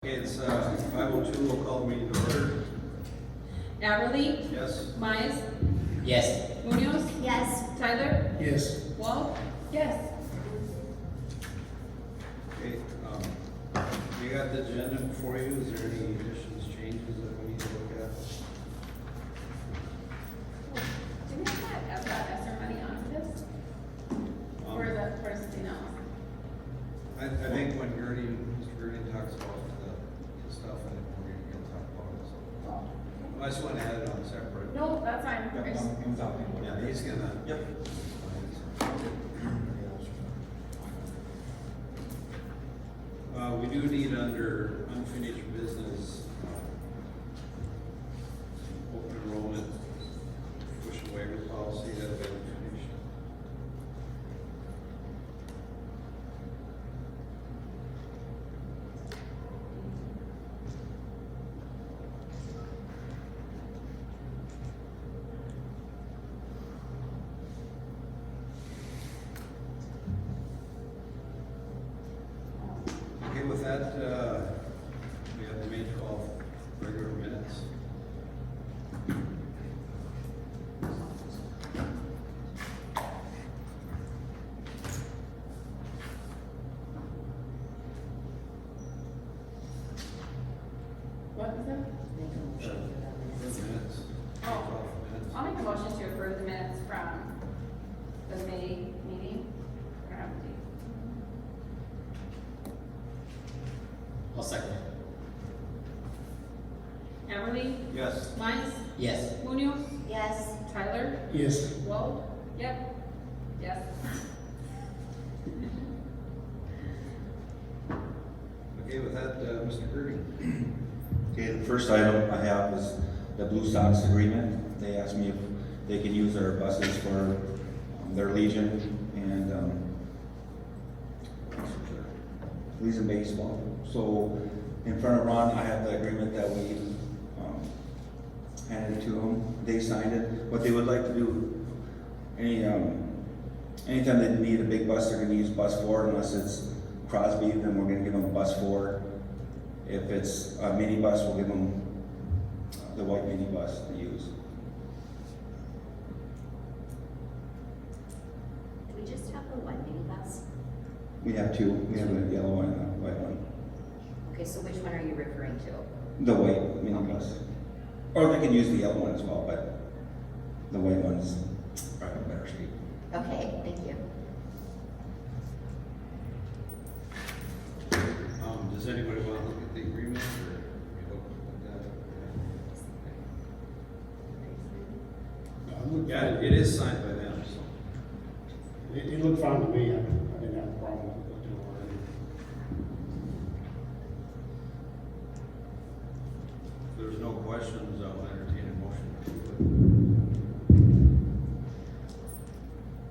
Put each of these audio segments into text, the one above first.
Okay, it's 5:02, we'll call the meeting to order. Everly, Yes? Mize, Yes. Munoz, Yes. Tyler, Yes. Walt, yes. Okay, you got the agenda before you, is there any additions, changes that we need to look at? Do we have that ESSER money onto this? Or is that for something else? I think when Mr. Gertie talks about the stuff, I think we're gonna talk about it, so. I just want to add it on separate. No, that's fine. Yep, I just- I'm talking. Yeah, he's gonna. Yep. We do need under unfinished business, open enrollment, tuition waiver policy that have been finished. Okay, with that, we have the May 12th regular minutes. What was that? Minutes. Oh. 12 minutes. I'll make a motion to approve the minutes from the May meeting. I don't have the date. I'll second it. Everly, Yes. Mize, Yes. Munoz, Yes. Tyler, Yes. Walt, yep, yes. Okay, with that, Mr. Gertie. Okay, the first item I have is the Blue Sox agreement. They asked me if they could use our buses for their Legion and Legion baseball. So in front of Ron, I have the agreement that we handed to them. They signed it. What they would like to do, anytime they need a big bus, they're gonna use bus 4 unless it's Crosby, then we're gonna give them a bus 4. If it's a mini bus, we'll give them the white mini bus to use. Do we just have the one minibus? We have two. We have a yellow one and a white one. Okay, so which one are you referring to? The white mini bus. Or they can use the yellow one as well, but the white one's probably a better shape. Okay, thank you. Does anybody want to look at the agreement or you look at that? Yeah, it is signed by them, so. It looked fine to me. I didn't have a problem with it. If there's no questions, I'll entertain a motion to approve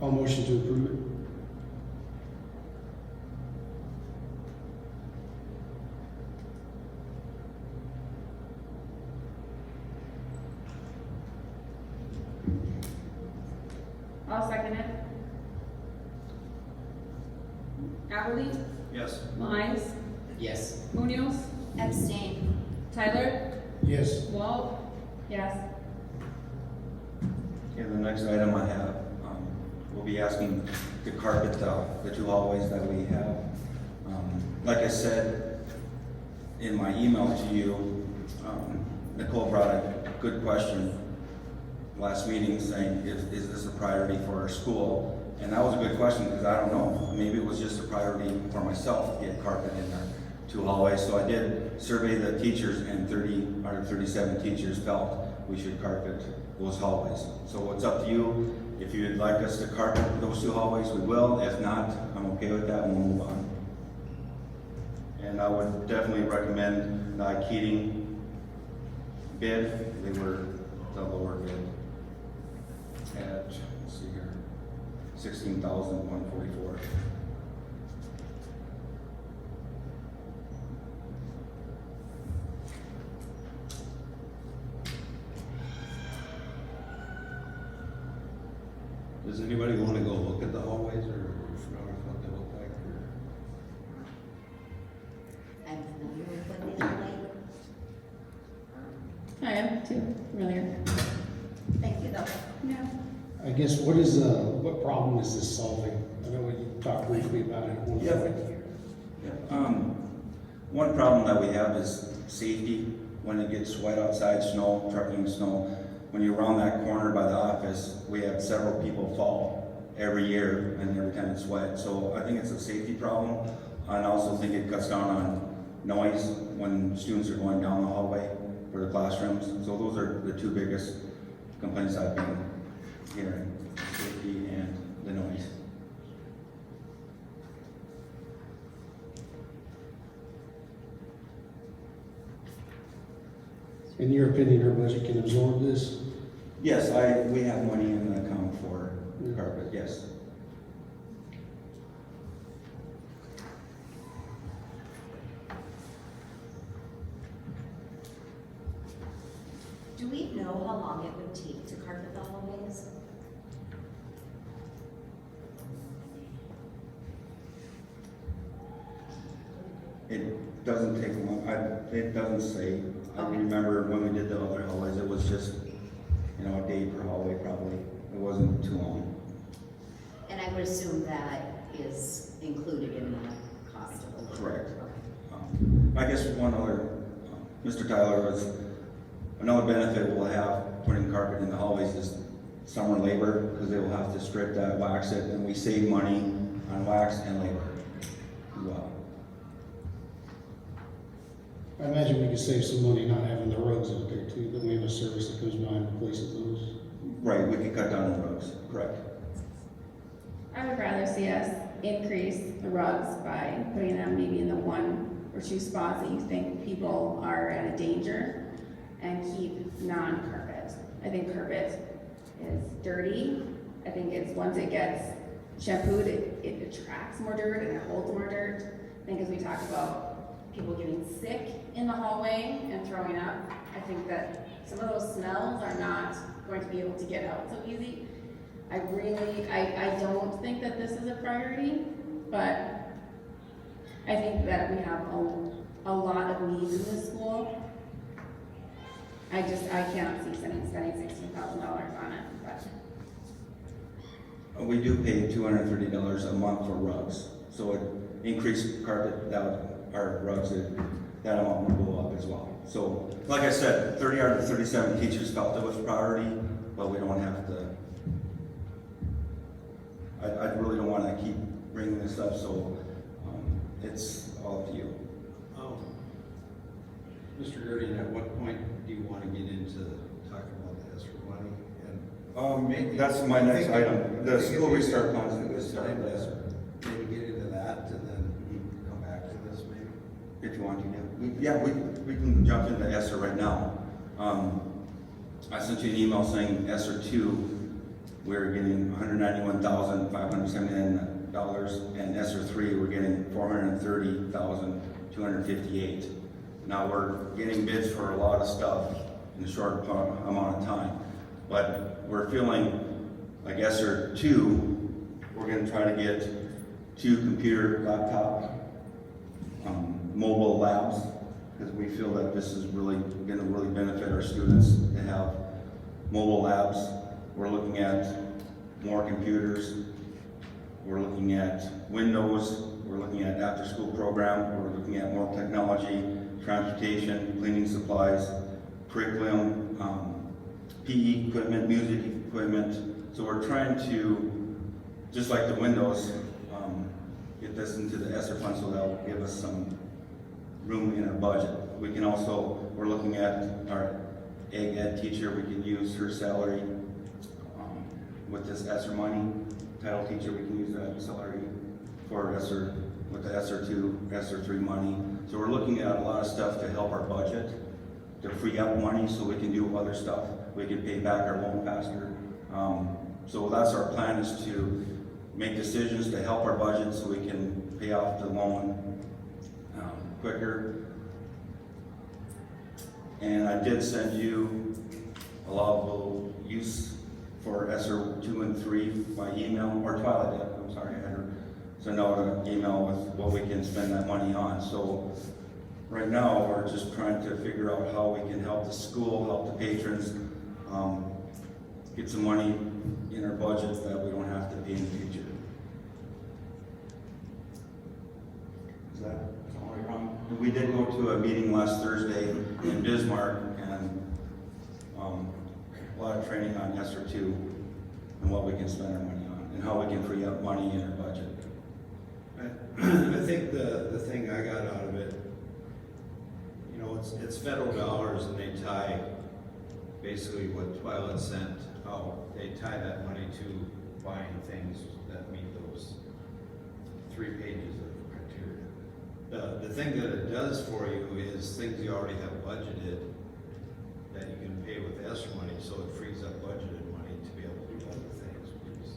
I'll motion to approve it. I'll second it. Everly, it. Yes. Mize, Yes. Munoz, Abstain. Tyler, Yes. Walt, yes. Okay, the next item I have, we'll be asking to carpet the two hallways that we have. Like I said in my email to you, Nicole brought a good question last meeting saying, is this a priority for our school? And that was a good question because I don't know. Maybe it was just a priority for myself to get carpet in our two hallways. So I did survey the teachers and 37 teachers felt we should carpet those hallways. So it's up to you. If you'd like us to carpet those two hallways, we will. If not, I'm okay with that and we'll move on. And I would definitely recommend the Keating bid. They were the lower bid at, let's see here, $16,144. Does anybody want to go look at the hallways or what they look like? Or? I'm familiar with what they guess what problem is this solving? I know you talked briefly about it at one Yeah. point. One problem that we have is safety. When it gets wet outside, snow, trucking snow, when you're around that corner by the office, we have several people fall every year and every time it's wet. So I think it's a safety problem. I also think it cuts down on noise when students are going down the hallway for the classrooms. So those are the two biggest complaints I've been hearing, safety and the noise. In your opinion, our budget can absorb this? Yes, we have money in the account for carpet, yes. Do we know how long it would take to carpet the hallways? It doesn't take long, it doesn't say. I Okay. remember when we did the other hallways, it was just, a day per hallway probably. It wasn't too long. And I would assume that is included in the cost of the labor. Correct. Okay. I guess one other, Mr. Tyler, was another benefit we'll have putting carpet in the hallways is summer labor, because they will have to strip that, wax it, and we save money on wax and labor as well. I imagine we could save some money not having the rugs out there too, but we have a service that comes by and replaces those. Right, we can cut down on rugs, correct. I would rather see us increase the rugs by putting them maybe in the one or two spots that you think people are at a danger, and keep non-carpet. I think carpet is dirty. I think once it gets shampooed, it attracts more dirt and it holds more dirt. I think as we talk about people getting sick in the hallway and throwing up, I think that some of those smells are not going to be able to get out so easy. I don't think that this is a priority, but I think that we have a lot of needs in this school. I cannot see spending $16,000 on it, but. We do pay $230 a month for rugs, so it increased carpet down our rugs, that amount will go up as well. So, like I said, 30 out of the 37 teachers felt it was priority, but we don't have to. I really don't want to keep bringing this up, so it's all up to you. Mr. Gerding, at what point do you want to get into talking about the ESSER money? And That's my next item, the school restart plans. It's time to maybe get into that and then come back to this maybe? If you want to, yeah. We can jump into ESSER right now. I sent you an email saying ESSER 2, we're getting $191,579, and ESSER 3, we're getting $430,258. Now, we're getting bids for a lot of stuff in a short amount of time, but we're feeling like ESSER 2, we're gonna try to get 2 computer laptop mobile labs, because we feel that this is really gonna benefit our students to have mobile labs. We're looking at more computers, we're looking at Windows, we're looking at after-school program, we're looking at more technology, transportation, cleaning supplies, curriculum, PE equipment, music equipment. So we're trying to, just like the Windows, get this into the ESSER fund so that will give us some room in our budget. We can also, we're looking at our ag ed teacher, we can use her salary with this ESSER money. Title teacher, we can use that salary for ESSER, with the ESSER 2, ESSER 3 money. So we're looking at a lot of stuff to help our budget, to free up money so we can do other stuff. We can pay back our loan faster. So that's our plan, is to make decisions to help our budget so we can pay off the loan quicker. And I did send you allowable use for ESSER 2 and 3 by email, or Twilight did, I'm sorry, I had her send out an email with what we can spend that money on. So right now, we're just trying to figure out how we can help the school, help the patrons, get some money in our budgets that we don't have to pay in the future. Is that all right, Ron? We did go to a meeting last Thursday in Bismarck, and a lot of training on ESER 2 and what we can spend our money on, and how we can free up money in our budget. I think the thing I got out of it, you know, it's federal dollars, and they tie basically what Twyla sent out. They tie that money to buying things that meet those 3 pages of criteria. The thing that it does for you is things you already have budgeted that you can pay with ESSER money, so it frees up budgeted money to be able to do other things, which is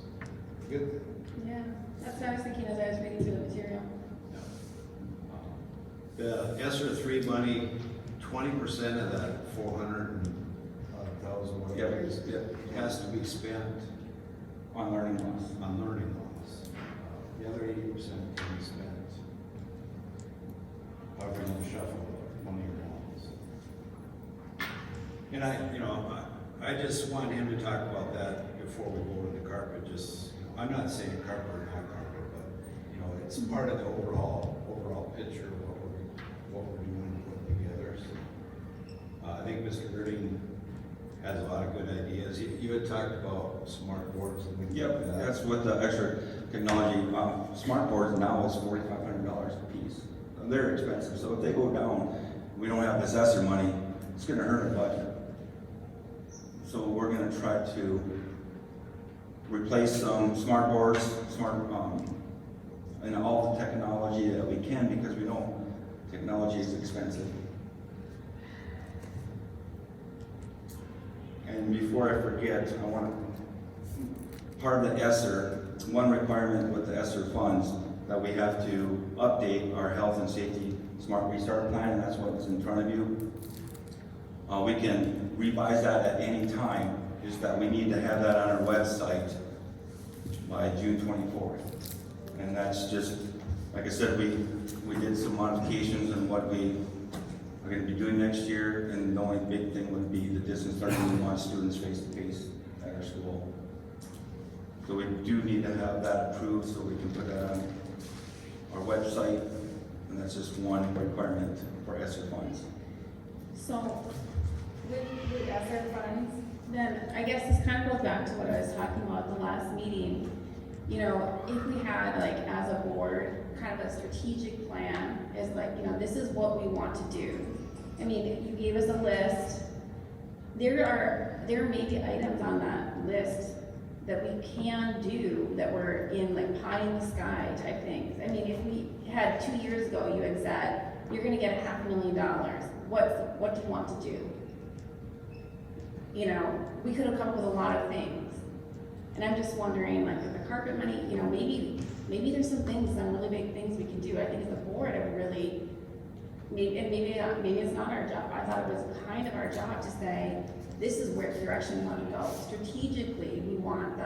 a good thing. Yeah, that's what I was thinking as I was reading through the material. The ESSER 3 money, 20% of that 400,000, whatever it is, Yep. has to be spent On learning loss. on learning loss. The other 80% can be spent however you shuffle money around. And I just want him to talk about that before we go to the carpet. Just, I'm not saying carpet or not carpet, but it's part of the overall picture of what we're doing and putting together. So, I think Mr. Girding has a lot of good ideas. You had talked about smart boards and things like Yep, that. that's what the extra technology, smart boards now is $4,500 a piece. They're expensive, so if they go down, we don't have this ESSER money, it's gonna hurt our budget. So we're gonna try to replace some smart boards, and all the technology that we can, because we know technology is expensive. And before I forget, part of the ESSER, one requirement with the ESSER funds, that we have to update our health and safety smart restart plan, and that's what's in front of you. We can revise that at any time, just that we need to have that on our website by June 24th. And that's just, like I said, we did some modifications on what we are gonna be doing next year, and the only big thing would be the distance learning. We want students face-to-face at our school. So we do need to have that approved so we can put that on our website, and that's just one requirement for ESSER funds. So, with ESSER funds, then I guess this kind of goes back to what I was talking about at the last meeting. If we had, like, as a board, kind of a strategic plan, is like, this is what we want to do. I mean, you gave us a list. There may be items on that list that we can do that were in, like, pie in the sky type things. I mean, if we had 2 years ago, you had said, you're gonna get $500,000, what do you want to do? We could have come up with a lot of things. And I'm just wondering, like, with the carpet money, maybe there's some really big things we can do. I think as a board, I would really, maybe it's not our job. I thought it was kind of our job to say, this is where direction we want to go. Strategically, we want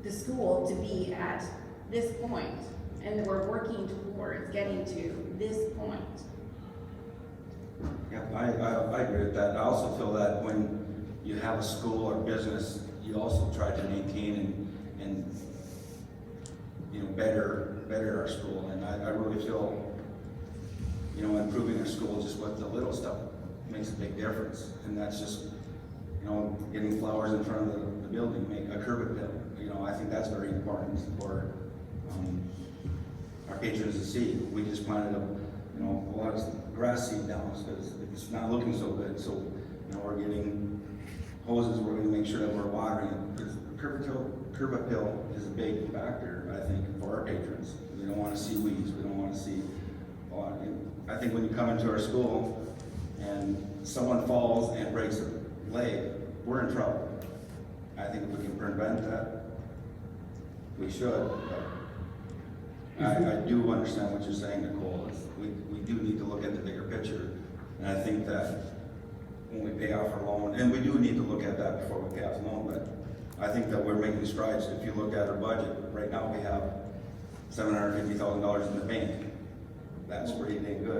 the school to be at this point, and we're working towards getting to this point. Yeah, I agree with that. I also feel that when you have a school or business, you also try to maintain and better our school. And I really feel, improving our school just with the little stuff makes a big difference. And that's just, getting flowers in front of the building, make a curb appeal. I think that's very important for our patrons to see. We just planted a lot of grass seed down because it's not looking so good. So, we're getting hoses, we're gonna make sure that we're watering it. Because curb appeal is a big factor, I think, for our patrons. We don't wanna see weeds, we don't wanna see a lot. I think when you come into our school and someone falls and breaks a leg, we're in trouble. I think if we can prevent that, we should. But I do understand what you're saying, Nicole. We do need to look at the bigger picture. And I think that when we pay off our loan, and we do need to look at that before we pay off the loan, but I think that we're making strides. If you look at our budget, right now we have $750,000 in the bank. That's pretty dang good.